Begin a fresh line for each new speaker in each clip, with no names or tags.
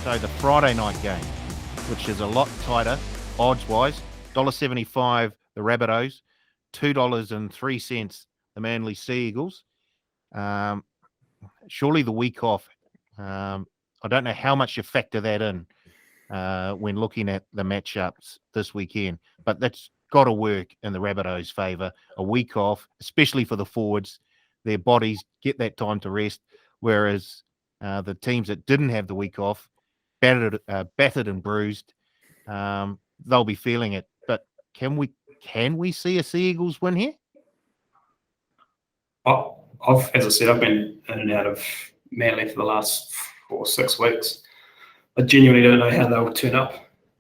So the Friday night game, which is a lot tighter odds-wise, $1.75 the Rabbitohs, $2.03 the Manly Sea Eagles. Surely the week off. I don't know how much you factor that in when looking at the matchups this weekend, but that's got to work in the Rabbitohs' favour. A week off, especially for the forwards, their bodies get that time to rest, whereas the teams that didn't have the week off, battered and bruised, they'll be feeling it. But can we see a Sea Eagles win here?
As I said, I've been in and out of Manly for the last 4 or 6 weeks. I genuinely don't know how they'll turn up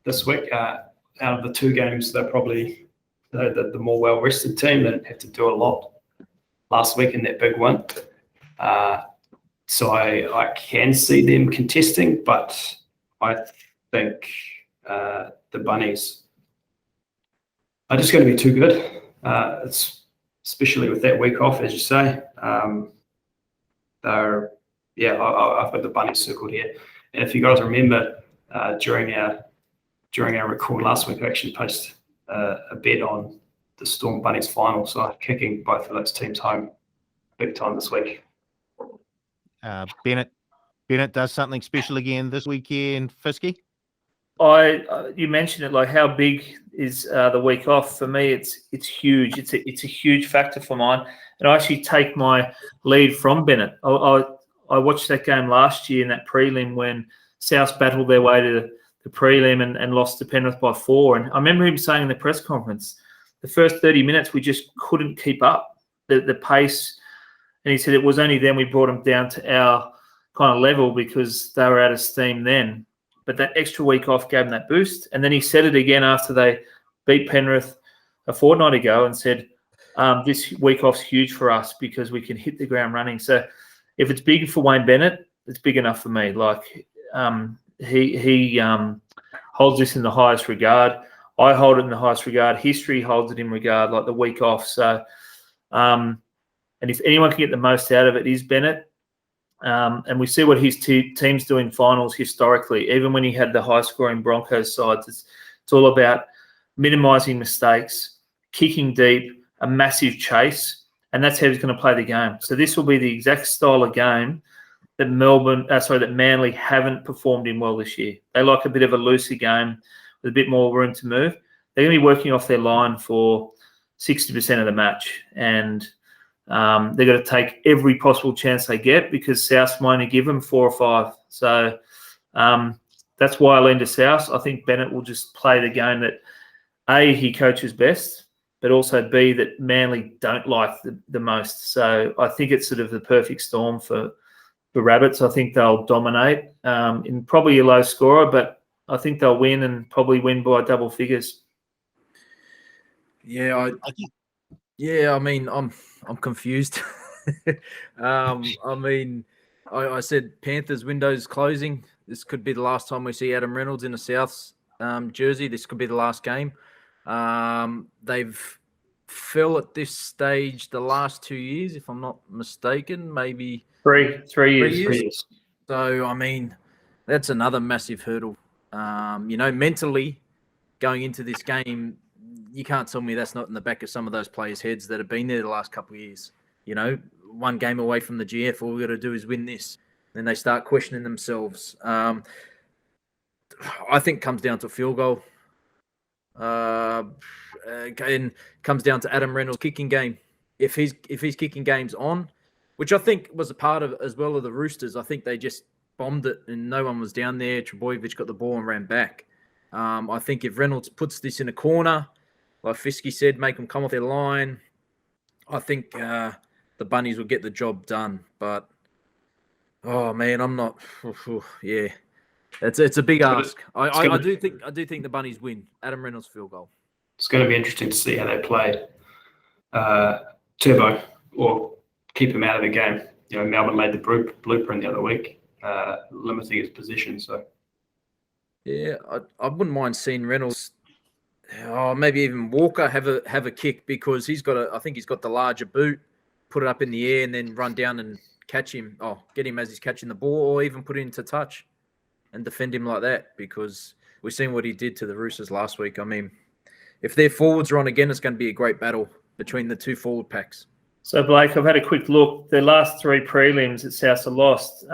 this week. Out of the 2 games, they're probably the more well-rested team. They didn't have to do a lot last week in that big one. So I can see them contesting, but I think the Bunnies are just going to be too good. It's especially with that week off, as you say. I've got the Bunnies circled here. And if you guys remember, during our record last week, I actually posted a bet on the Storm Bunnies final, so I'm kicking both of those teams home big time this week.
Bennett does something special again this weekend. Fisky?
You mentioned it, like how big is the week off? For me, it's huge. It's a huge factor for mine, and I actually take my lead from Bennett. I watched that game last year in that prelim when South battled their way to the prelim and lost to Penrith by 4. And I remember him saying in the press conference, the first 30 minutes we just couldn't keep up the pace. And he said it was only then we brought them down to our kind of level because they were out of steam then. But that extra week off gave them that boost. And then he said it again after they beat Penrith a fortnight ago and said, this week off's huge for us because we can hit the ground running. So if it's big for Wayne Bennett, it's big enough for me. Like he holds this in the highest regard. I hold it in the highest regard. History holds it in regard, like the week off. So, and if anyone can get the most out of it, is Bennett. And we see what his teams do in finals historically. Even when he had the high-scoring Broncos sides, it's all about minimising mistakes, kicking deep, a massive chase, and that's how he's going to play the game. So this will be the exact style of game that Manly haven't performed in well this year. They like a bit of a looser game with a bit more room to move. They're going to be working off their line for 60% of the match, and they're going to take every possible chance they get because South might only give them 4 or 5. So that's why I lean to South. I think Bennett will just play the game that, A, he coaches best, but also B, that Manly don't like the most. So I think it's sort of the perfect storm for the Rabbits. I think they'll dominate in probably a low scorer, but I think they'll win and probably win by double figures.
Yeah, I mean, I'm confused. I said Panthers windows closing. This could be the last time we see Adam Reynolds in a Souths jersey. This could be the last game. They've fell at this stage the last 2 years, if I'm not mistaken, maybe
three years.
So, I mean, that's another massive hurdle. Mentally going into this game, you can't tell me that's not in the back of some of those players' heads that have been there the last couple of years. One game away from the GF, all we've got to do is win this. Then they start questioning themselves. I think it comes down to a field goal. And comes down to Adam Reynolds' kicking game. If his kicking game's on, which I think was a part of as well of the Roosters, I think they just bombed it and no one was down there. Trebojevic got the ball and ran back. I think if Reynolds puts this in a corner, like Fisky said, make them come off their line, I think the Bunnies will get the job done. But, oh, man, I'm not – yeah. It's a big ask. I do think the Bunnies win. Adam Reynolds field goal.
It's going to be interesting to see how they play Turbo or keep him out of the game. Melbourne made the blueprint the other week, limiting his position. So,
yeah, I wouldn't mind seeing Reynolds, maybe even Walker have a kick because I think he's got the larger boot. Put it up in the air and then run down and catch him. Get him as he's catching the ball, or even put it into touch. and defend him like that, because we've seen what he did to the Roosters last week. I mean, if their forwards are on again, it's going to be a great battle between the two forward packs.
So, Blake, I've had a quick look. Their last 3 prelims at South are lost.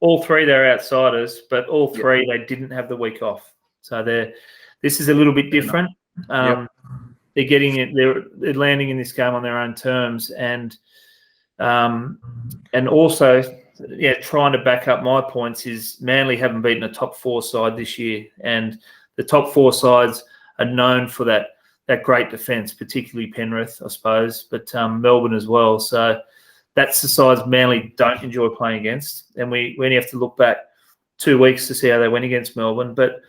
All 3 they're outsiders, but all 3 they didn't have the week off. So this is a little bit different. They're getting it. They're landing in this game on their own terms, and also, trying to back up my points is Manly haven't beaten a top 4 side this year, and the top 4 sides are known for that great defence, particularly Penrith, I suppose, but Melbourne as well. So that's the sides Manly don't enjoy playing against, and we only have to look back 2 weeks to see how they went against Melbourne. But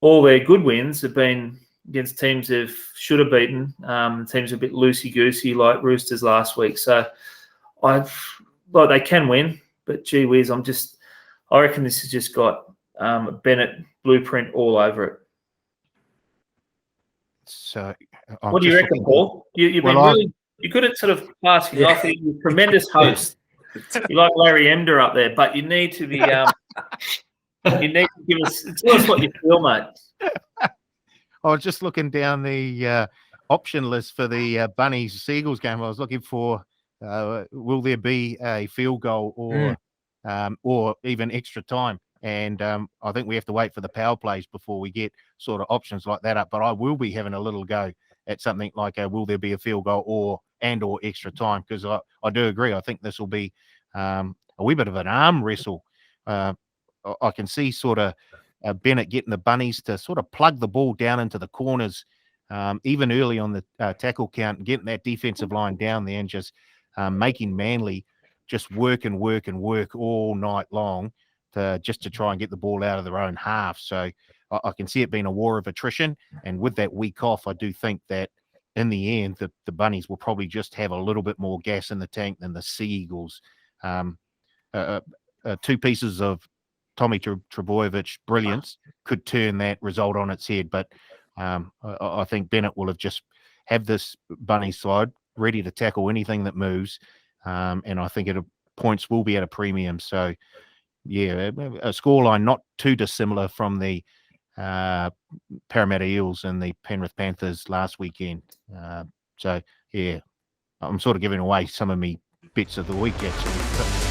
all their good wins have been against teams they should have beaten, teams a bit loosey-goosey like Roosters last week. So they can win, but gee whiz, I reckon this has just got a Bennett blueprint all over it.
So,
what do you reckon, Paul? You've been really good at sort of passing off. You're a tremendous host. You're like Larry Emder up there, but you need to be. You need to tell us what you feel, mate.
I was just looking down the option list for the Bunnies Seagulls game. I was looking for will there be a field goal or even extra time? And I think we have to wait for the power plays before we get sort of options like that up. But I will be having a little go at something like will there be a field goal or extra time? Because I do agree. I think this will be a wee bit of an arm wrestle. I can see sort of Bennett getting the Bunnies to sort of plug the ball down into the corners, even early on the tackle count, and getting that defensive line down there and just making Manly just work all night long to try and get the ball out of their own half. So I can see it being a war of attrition. And with that week off, I do think that in the end, the Bunnies will probably just have a little bit more gas in the tank than the Sea Eagles. 2 pieces of Tommy Trbojevic brilliance could turn that result on its head. But I think Bennett will have this Bunny side ready to tackle anything that moves. And I think points will be at a premium. So, yeah, a scoreline not too dissimilar from the Parramatta Eels and the Penrith Panthers last weekend. So, yeah, I'm sort of giving away some of me bits of the week, actually.